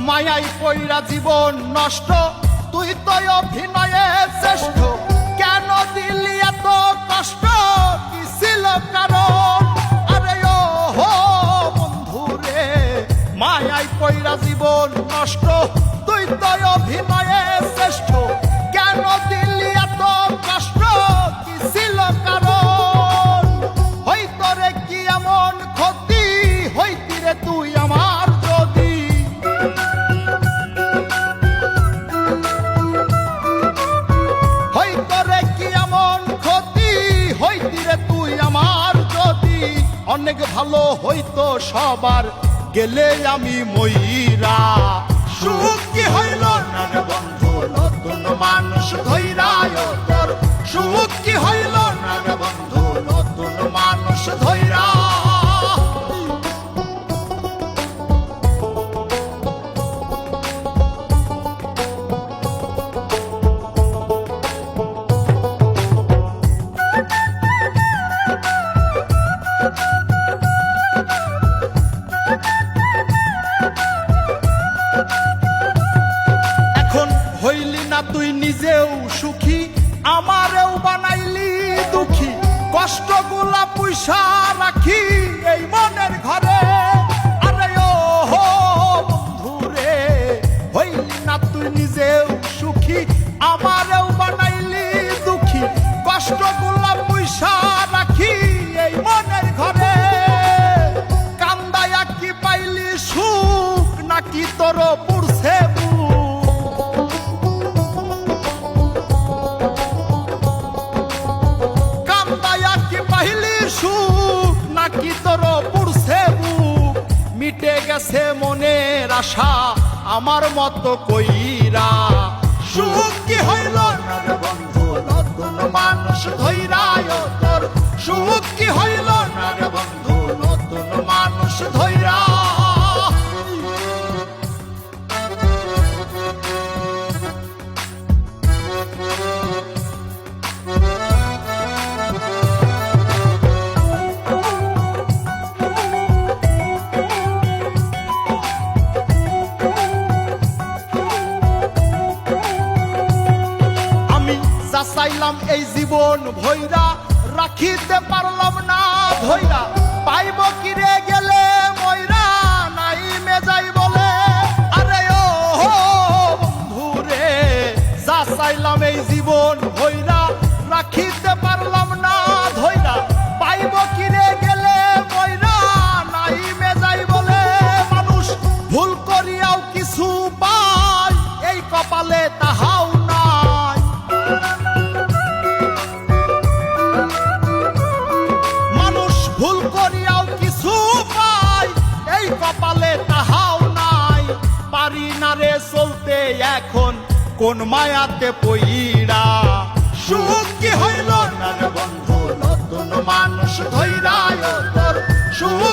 মায়াই পইরা জীবন নষ্ট, তুই তো অভিনয়ে শ্রেষ্ঠ। কেন দিলি এত কষ্ট, কি ছিল কারণ? আরে ও হো বন্ধু রে, মায়াই পইরা জীবন নষ্ট, তুই তো অভিনয়ে শ্রেষ্ঠ। কেন দিলি এত কষ্ট, কি ছিল কারণ? হইতো রে কি এমন ক্ষতি, হইতি রে তুই আমার যদি। হইতো রে কি এমন ক্ষতি, হইতি রে তুই আমার যদি। অনেক ভালো হইতো সবার, গেলে আমি ময়রা। সুখ কি হইল না রে বন্ধু, নতুন মানুষ ধৈরায় তোর। সুখ কি হইল না রে বন্ধু, নতুন মানুষ ধৈরা। হইলি না তুই নিজেও সুখী, আমারেও বানাইলি দুঃখী। কষ্টগুলা পয়সা রাখি এই মনের ঘরে। আরে ও হো বন্ধু রে, হইলি না তুই নিজেও সুখী, আমারেও বানাইলি দুঃখী। কষ্টগুলা পয়সা রাখি এই মনের ঘরে। কান্দায়া কি পাইলি সুখ, নাকি তোর পুরছে সুখ, নাকি তোর পুরছে বুক? মিটে গেছে মনের আশা আমার মতো কইরা। সুখ কি হইল না রে বন্ধু, নতুন মানুষ ধৈরায় তোর। সুখ কি হইল না রে বন্ধু, নতুন মানুষ ধৈরা। চাইলাম এই জীবন ভৈরা, রাখিতে পারলাম না ধৈরা। পাইব কিরে গেলে ময়রা, নাই মেজাই বলে। আরে ও হো বন্ধু রে, যা চাইলাম এই জীবন ভৈরা, রাখিতে পারলাম না ধৈরা। পাইব কিরে গেলে ময়রা, নাই মেজাই বলে। মানুষ ভুল করিয়াও কিছু পায়, এই কপালে তাহাও নাই। ভুল করিয়াও কিছু পাই, এই কপালে তাহাও নাই। পারি না রে চলতে এখন কোন মায়াতে পইরা। সুখ কি হইল না রে বন্ধু, নতুন মানুষ ধৈরায় তোর। সুখ